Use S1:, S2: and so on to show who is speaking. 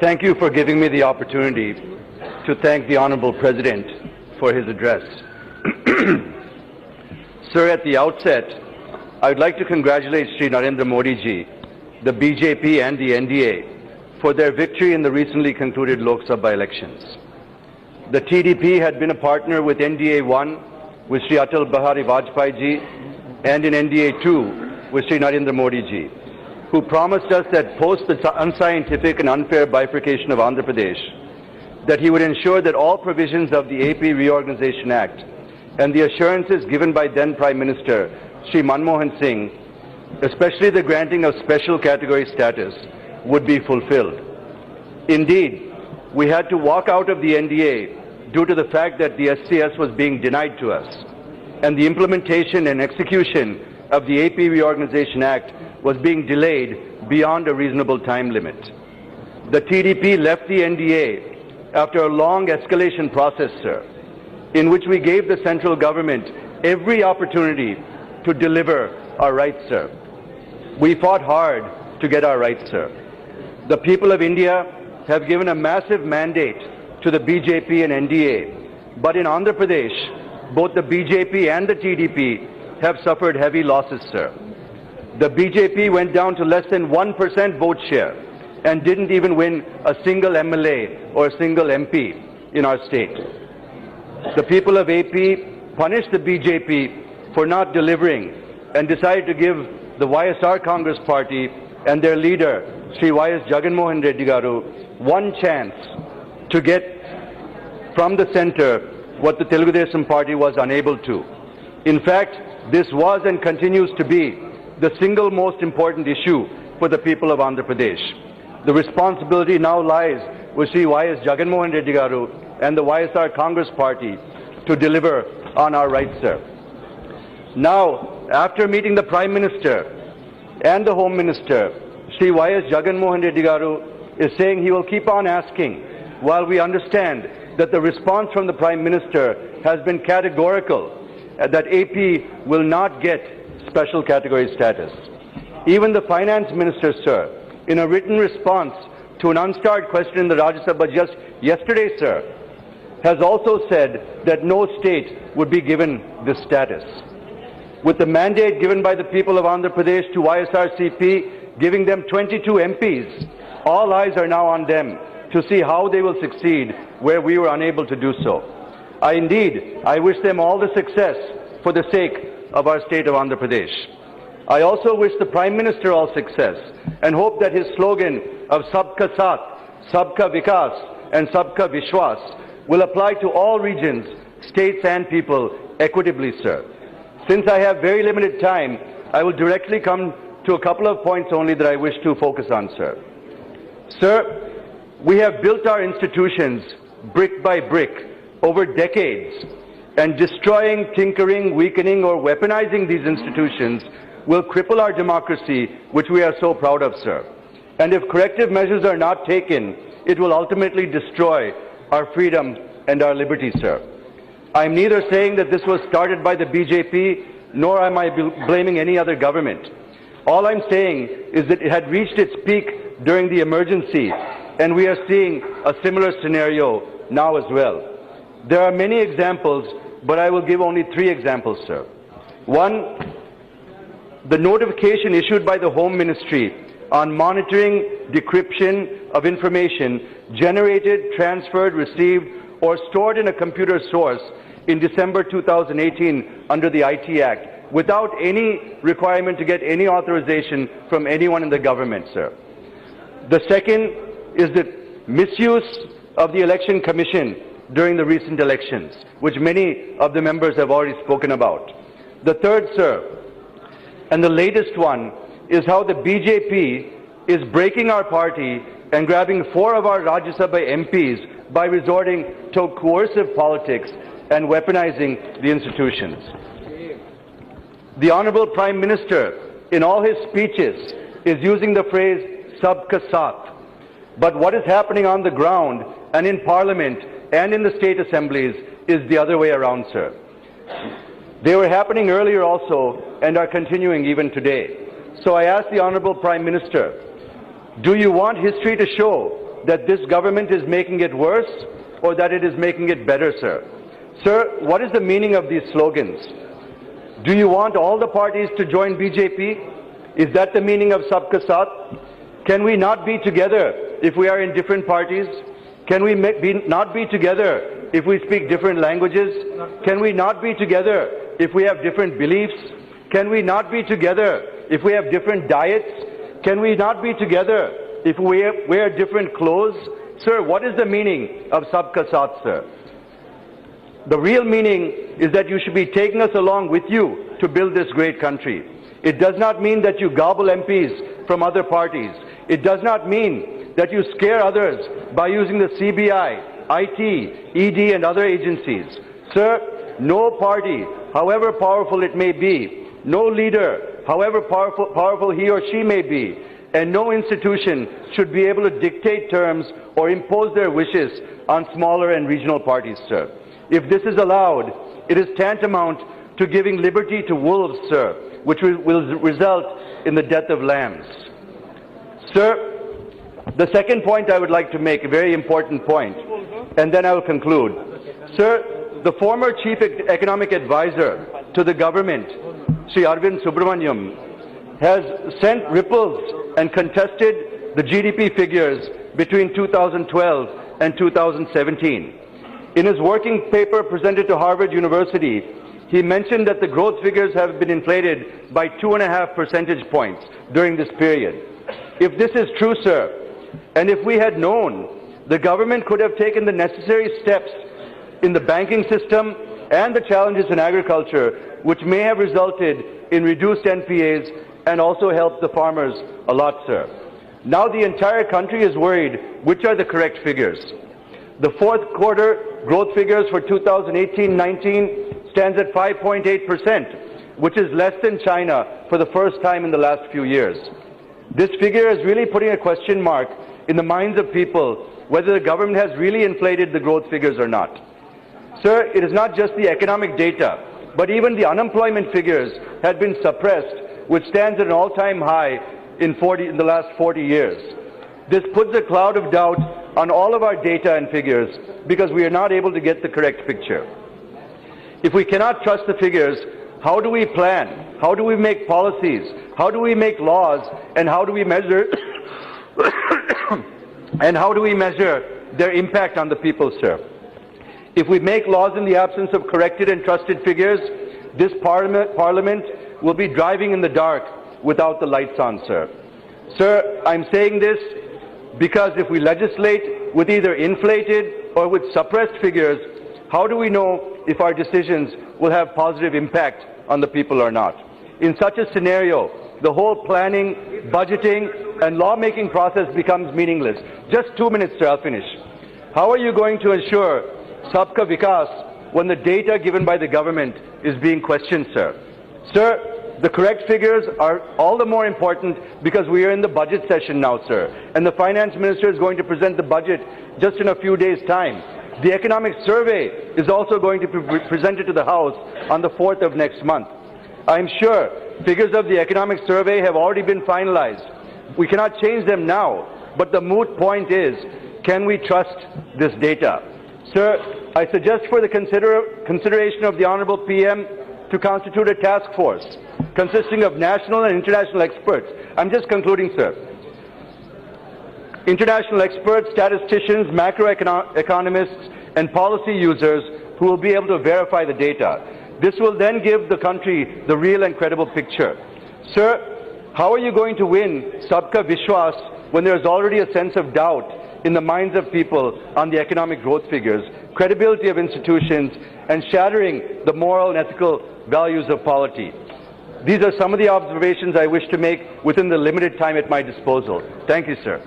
S1: Thank you for giving me the opportunity to thank the Honorable President for his address. Sir, at the outset, I would like to congratulate Shri Narendra Modi ji, the BJP and the NDA for their victory in the recently concluded Lok Sabha elections. The TDP had been a partner with NDA 1 with Shri Atal Bihari Vajpayee ji and in NDA 2 with Shri Narendra Modi ji, who promised us that post the unscientific and unfair bifurcation of Andhra Pradesh, that he would ensure that all provisions of the AP Reorganization Act and the assurances given by then Prime Minister Shri Manmohan Singh, especially the granting of special category status, would be fulfilled. Indeed, we had to walk out of the NDA due to the fact that the SCS was being denied to us, and the implementation and execution of the AP Reorganization Act was being delayed beyond a reasonable time limit. The TDP left the NDA after a long escalation process, sir, in which we gave the central government every opportunity to deliver our rights, sir. We fought hard to get our rights, sir. The people of India have given a massive mandate to the BJP and NDA, but in Andhra Pradesh, both the BJP and the TDP have suffered heavy losses, sir. The BJP went down to less than 1% vote share and didn't even win a single MLA or a single MP in our state. The people of AP punished the BJP for not delivering and decided to give the YSR Congress Party and their leader, Sri Y.S. Jagannath Reddy Garu, one chance to get from the center what the Telugu Desam Party was unable to. In fact, this was and continues to be the single most important issue for the people of Andhra Pradesh. The responsibility now lies with Sri Y.S. Jagannath Reddy Garu and the YSR Congress Party to deliver on our rights, sir. Now, after meeting the Prime Minister and the Home Minister, Sri Y.S. Jagannath Reddy Garu is saying he will keep on asking, while we understand that the response from the Prime Minister has been categorical, that AP will not get special category status. Even the Finance Minister, sir, in a written response to an unstarred question in the Rajya Sabha just yesterday, sir, has also said that no state would be given this status. With the mandate given by the people of Andhra Pradesh to YSRCP, giving them 22 MPs, all eyes are now on them to see how they will succeed where we were unable to do so. I wish them all the success for the sake of our state of Andhra Pradesh. I also wish the Prime Minister all success and hope that his slogan of Sabka Saath, Sabka Vikas and Sabka Vishwas will apply to all regions, states and people equitably, sir. Since I have very limited time, I will directly come to a couple of points only that I wish to focus on, sir. Sir, we have built our institutions brick by brick over decades, and destroying, tinkering, weakening or weaponizing these institutions will cripple our democracy, which we are so proud of, sir. And if corrective measures are not taken, it will ultimately destroy our freedom and our liberty, sir. I am neither saying that this was started by the BJP, nor am I blaming any other government. All I'm saying is that it had reached its peak during the emergency, and we are seeing a similar scenario now as well. There are many examples, but I will give only 3 examples, sir. One, the notification issued by the Home Ministry on monitoring decryption of information generated, transferred, received, or stored in a computer source in December 2018 under the IT Act, without any requirement to get any authorization from anyone in the government, sir. The second is the misuse of the Election Commission during the recent elections, which many of the members have already spoken about. The third, sir, and the latest one, is how the BJP is breaking our party and grabbing 4 of our Rajya Sabha MPs by resorting to coercive politics and weaponizing the institutions. The Honorable Prime Minister, in all his speeches, is using the phrase Sabka Saath. But what is happening on the ground and in Parliament and in the state assemblies is the other way around, sir. They were happening earlier also and are continuing even today. So I ask the Honorable Prime Minister, do you want history to show that this government is making it worse or that it is making it better, sir? Sir, what is the meaning of these slogans? Do you want all the parties to join BJP? Is that the meaning of Sabka Saath? Can we not be together if we are in different parties? Can we not be together if we speak different languages? Can we not be together if we have different beliefs? Can we not be together if we have different diets? Can we not be together if we wear different clothes? Sir, what is the meaning of Sabka Saath, sir? The real meaning is that you should be taking us along with you to build this great country. It does not mean that you gobble MPs from other parties. It does not mean that you scare others by using the CBI, IT, ED and other agencies. Sir, no party, however powerful it may be, no leader, however powerful he or she may be, and no institution should be able to dictate terms or impose their wishes on smaller and regional parties, sir. If this is allowed, it is tantamount to giving liberty to wolves, sir, which will result in the death of lambs. Sir, the second point I would like to make, a very important point, and then I will conclude. Sir, the former Chief Economic Advisor to the government, Sri Arvind Subramaniam, has sent ripples and contested the GDP figures between 2012 and 2017. In his working paper presented to Harvard University, he mentioned that the growth figures have been inflated by 2.5 percentage points during this period. If this is true, sir, and if we had known, the government could have taken the necessary steps in the banking system and the challenges in agriculture, which may have resulted in reduced NPAs and also helped the farmers a lot, sir. Now the entire country is worried which are the correct figures. The fourth quarter growth figures for 2018-19 stands at 5.8%, which is less than China for the first time in the last few years. This figure is really putting a question mark in the minds of people whether the government has really inflated the growth figures or not. Sir, it is not just the economic data, but even the unemployment figures had been suppressed, which stands at an all-time high in the last 40 years. This puts a cloud of doubt on all of our data and figures because we are not able to get the correct picture. If we cannot trust the figures, how do we plan? How do we make policies? How do we make laws? And how do we measure and how do we measure their impact on the people, sir? If we make laws in the absence of corrected and trusted figures, this parliament will be driving in the dark without the lights on, sir. Sir, I'm saying this because if we legislate with either inflated or with suppressed figures, how do we know if our decisions will have positive impact on the people or not? In such a scenario, the whole planning, budgeting, and lawmaking process becomes meaningless. Just 2 minutes, sir, I'll finish. How are you going to ensure Sabka Vikas when the data given by the government is being questioned, sir? Sir, the correct figures are all the more important because we are in the budget session now, sir, and the finance minister is going to present the budget just in a few days' time. The economic survey is also going to be presented to the House on the 4th of next month. I'm sure figures of the economic survey have already been finalized. We cannot change them now, but the moot point is, can we trust this data? Sir, I suggest for the consideration of the Honourable PM to constitute a task force consisting of national and international experts. I'm just concluding, sir. International experts, statisticians, macroeconomists, and policy users who will be able to verify the data. This will then give the country the real and credible picture. Sir, how are you going to win Sabka Vishwas when there is already a sense of doubt in the minds of people on the economic growth figures, credibility of institutions, and shattering the moral and ethical values of polity? These are some of the observations I wish to make within the limited time at my disposal. Thank you, sir.